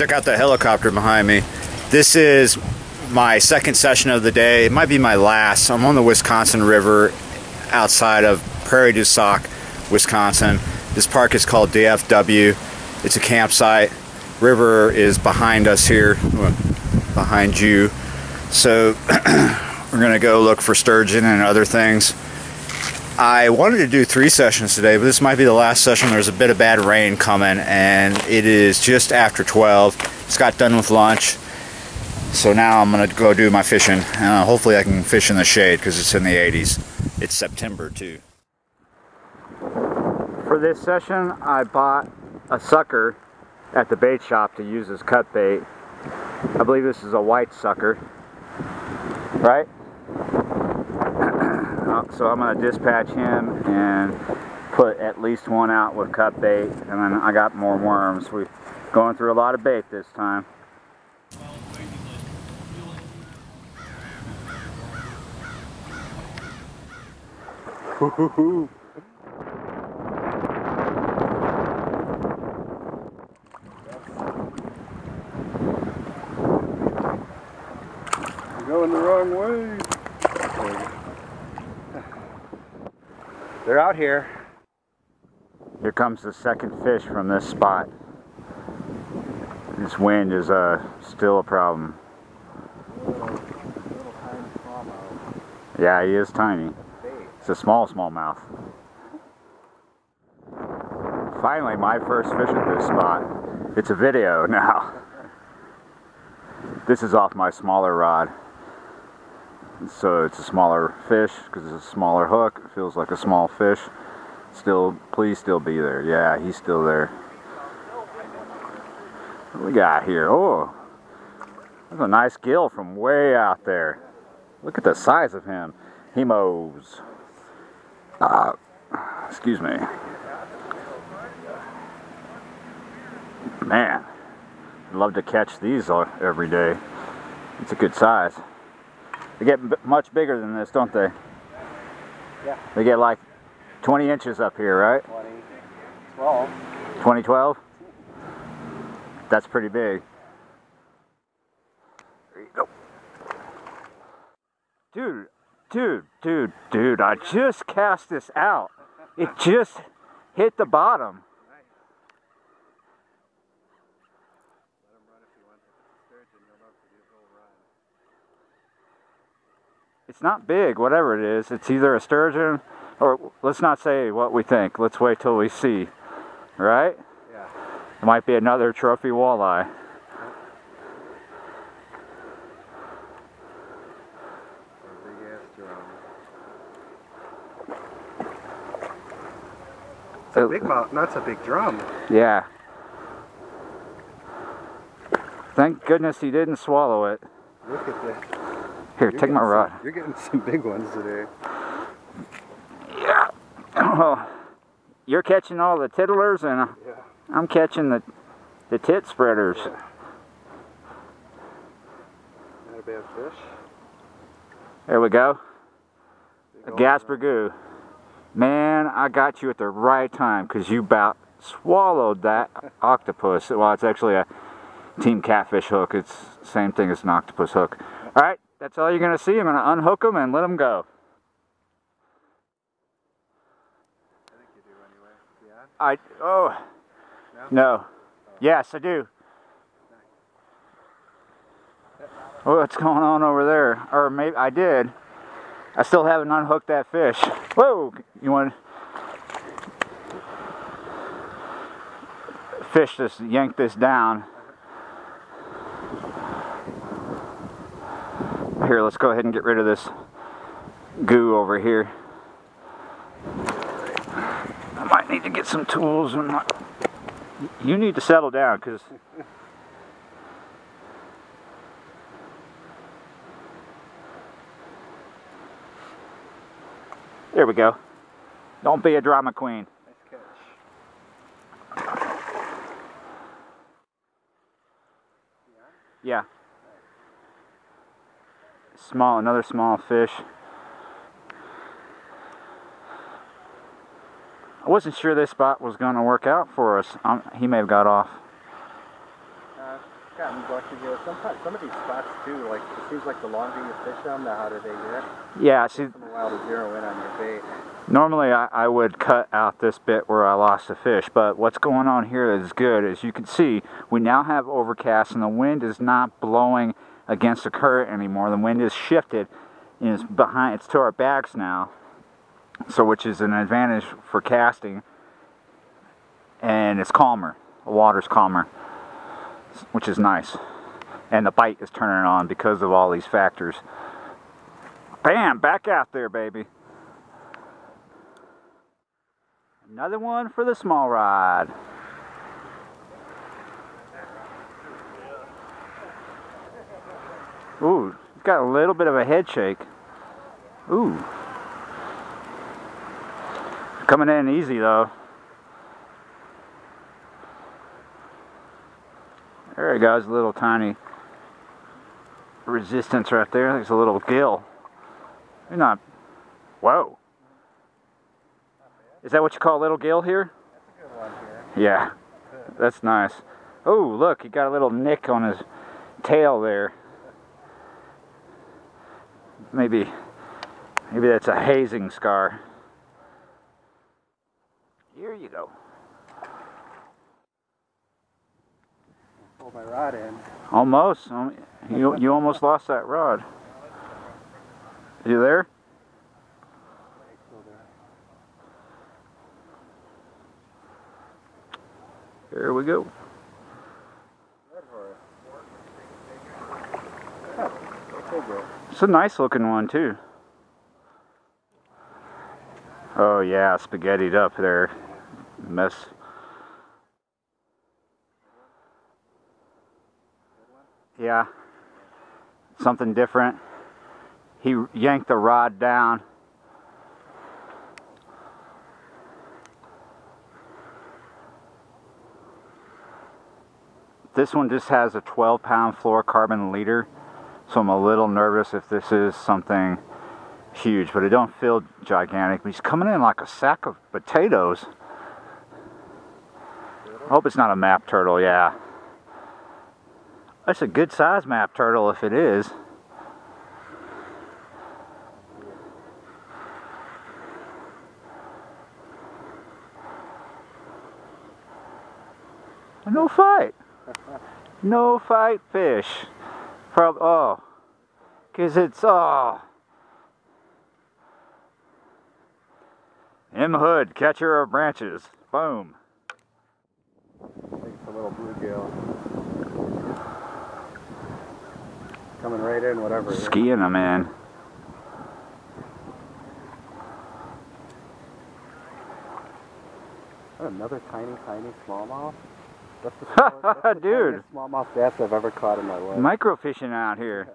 Check out the helicopter behind me. This is my second session of the day. It might be my last. I'm on the Wisconsin River outside of Prairie du Sac, Wisconsin. This park is called DFW. It's a campsite. River is behind us here, behind you. So we're gonna go look for sturgeon and other things. I wanted to do 3 sessions today, but this might be the last session. There's a bit of bad rain coming, and it is just after 12. Just got done with lunch, so now I'm gonna go do my fishing. Hopefully I can fish in the shade because it's in the 80s. It's September too. For this session, I bought a sucker at the bait shop to use as cut bait. I believe this is a white sucker, right? So I'm going to dispatch him and put at least one out with cut bait, and then I got more worms. We're going through a lot of bait this time. You're going the wrong way. They're out here. Here comes the second fish from this spot. This wind is still a problem. Yeah, he is tiny. It's a small mouth. Finally, my first fish at this spot. It's a video now. This is off my smaller rod. So it's a smaller fish because it's a smaller hook. It feels like a small fish. Still, please still be there. Yeah, he's still there. What do we got here? Oh, that's a nice gill from way out there. Look at the size of him. Hemos. Excuse me. Man, I'd love to catch these every day. It's a good size. They get much bigger than this, don't they? Yeah. They get like 20 inches up here, right? 2012. 2012? That's pretty big. There you go. Dude, I just cast this out. It just hit the bottom. It's not big, whatever it is. It's either a sturgeon, or let's not say what we think. Let's wait till we see, right? Yeah. It might be another trophy walleye. It's a big mouth, that's a big drum. Yeah. Thank goodness he didn't swallow it. Look at this. Here, take my rod. You're getting some big ones today. Yeah. Well, you're catching all the tiddlers, and Yeah. I'm catching the tit spreaders. Yeah. Not a bad fish. There we go. A Big Gasper Goo. Man, I got you at the right time because you about swallowed that octopus. Well, it's actually a team catfish hook. It's the same thing as an octopus hook. All right. That's all you're going to see. I'm going to unhook them and let them go. I think you do anyway. Yeah? Oh. No. Yes, I do. Oh, what's going on over there? Or maybe I did. I still haven't unhooked that fish. Whoa! You want... Fish just yanked this down. Here, let's go ahead and get rid of this goo over here. I might need to get some tools. You need to settle down, because there we go. Don't be a drama queen. Nice catch. Yeah. Another small fish. I wasn't sure this spot was going to work out for us. He may have got off. gotten lucky here. Sometimes some of these spots too, like it seems like the longer you fish them, the harder they get. Yeah, see, It takes them a while to zero in on your bait. normally I would cut out this bit where I lost the fish, but what's going on here is good. As you can see, we now have overcast and the wind is not blowing against the current anymore. The wind is shifted and it's to our backs now, so which is an advantage for casting, and it's calmer. The water's calmer, which is nice, and the bite is turning on because of all these factors. Bam, back out there, baby. Another one for the small rod. Ooh, it's got a little bit of a head shake. Ooh. Coming in easy though. There he goes, a little tiny resistance right there. There's a little gill. You're not. Whoa. Is that what you call a little gill here? That's a good one here. Yeah. That's nice. Oh, look, he got a little nick on his tail there. Maybe that's a hazing scar. Here you go. Pull my rod in. Almost. You almost lost that rod. You there? There we go. It's a nice looking one too. Oh yeah, spaghettied up there. Mess. Yeah. Something different. He yanked the rod down. This one just has a 12-pound fluorocarbon leader, so I'm a little nervous if this is something huge, but it don't feel gigantic. But he's coming in like a sack of potatoes. I hope it's not a map turtle, yeah. That's a good size map turtle if it is. No fight. No fight fish. Probably, oh. Because it's, oh. M. Hood, catcher of branches. Boom. I think it's a little bluegill. Coming right in, whatever. Skiing them in. Another tiny smallmouth. That's the dude. Smallmouth bass I've ever caught in my life. Microfishing out here.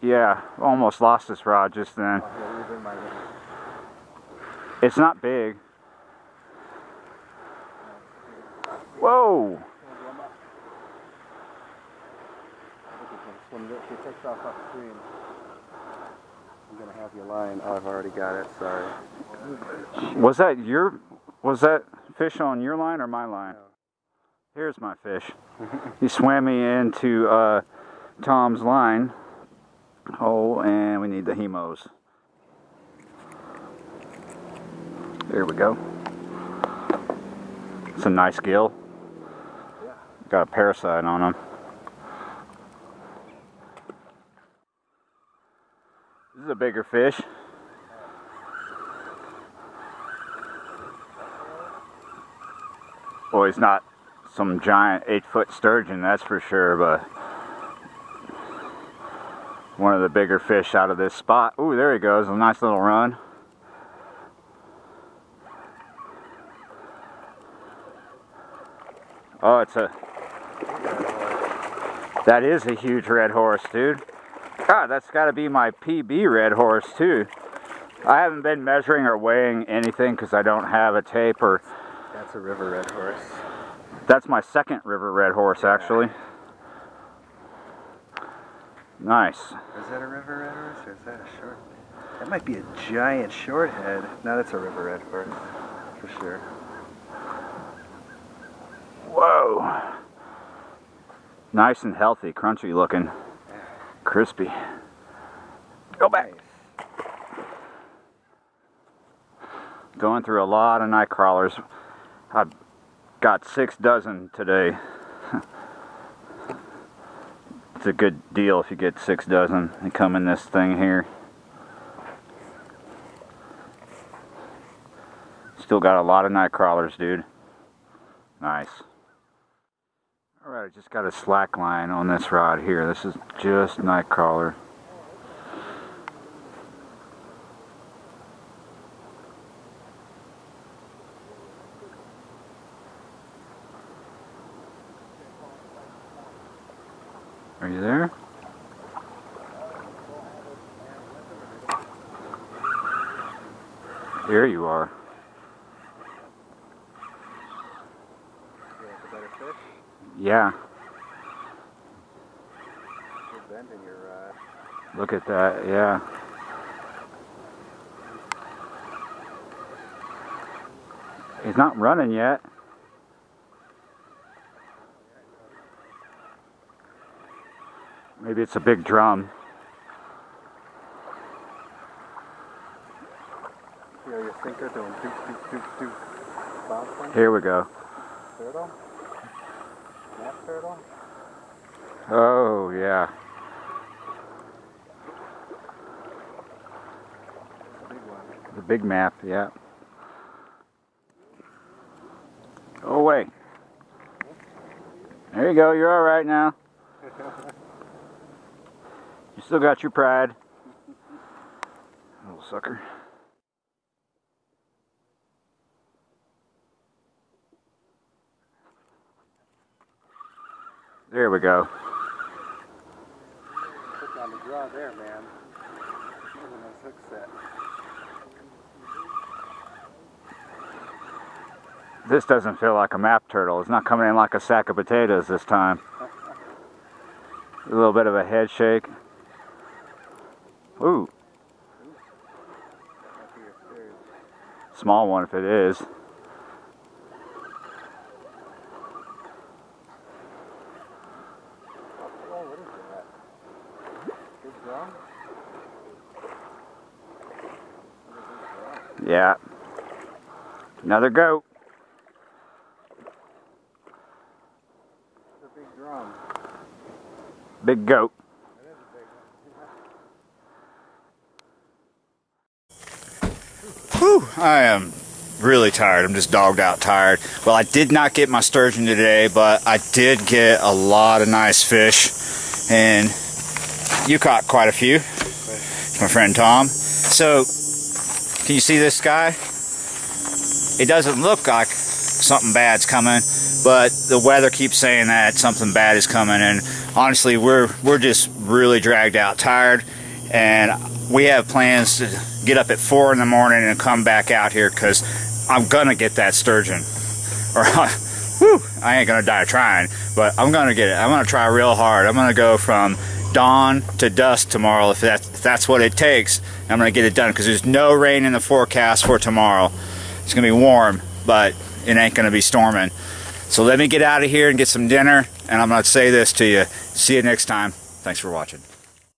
Yeah, almost lost this rod just then. It's not big. Whoa! If it takes off upstream, I'm gonna have your line. Oh, I've already got it. Sorry. Was that fish on your line or my line? Here's my fish. He swam me into Tom's line. Oh, and we need the hemos. There we go. It's a nice gill. Got a parasite on him. This is a bigger fish. Well, he's not some giant 8-foot sturgeon, that's for sure, but one of the bigger fish out of this spot. Ooh, there he goes, a nice little run. Oh, that is a huge red horse, dude. God, that's got to be my PB red horse, too. I haven't been measuring or weighing anything because I don't have a tape or... That's a river red horse. That's my second river red horse, actually. Nice. Is that a river red horse or is that a short? That might be a giant short head. No, that's a river red horse, for sure. Whoa. Nice and healthy, crunchy looking, crispy. Go back. Going through a lot of night crawlers. I've got 6 dozen today. It's a good deal if you get 6 dozen. They come in this thing here. Still got a lot of night crawlers, dude. Nice. Alright, I just got a slack line on this rod here. This is just night crawler. Are you there? There you are. Yeah. You're bending your rod. Look at that, yeah. He's not running yet. Maybe it's a big drum. You know your sinker doing doop. Bouncing. Here we go. Turtle? Map turtle? Oh, yeah. It's a big one. The big map, yeah. Go away. There you go, you're alright now. You still got your pride. Little sucker. There we go. Put on the draw there, man. Look at those hook set. This doesn't feel like a map turtle. It's not coming in like a sack of potatoes this time. A little bit of a head shake. Ooh. Small one if it is. Oh, what is that? Big drum? Yeah. Another goat. It's a big drum. Big goat. Whew, I am really tired. I'm just dogged out tired. Well, I did not get my sturgeon today, but I did get a lot of nice fish. And you caught quite a few. My friend Tom. So, can you see this guy? It doesn't look like something bad's coming, but the weather keeps saying that something bad is coming, and honestly we're just really dragged out, tired, and we have plans to get up at 4 in the morning and come back out here because I'm gonna get that sturgeon. Or whew, I ain't gonna die trying, but I'm gonna get it. I'm gonna try real hard. I'm gonna go from dawn to dusk tomorrow if that's what it takes. I'm gonna get it done because there's no rain in the forecast for tomorrow. It's gonna be warm, but it ain't gonna be storming. So let me get out of here and get some dinner, and I'm gonna say this to you. See you next time. Thanks for watching.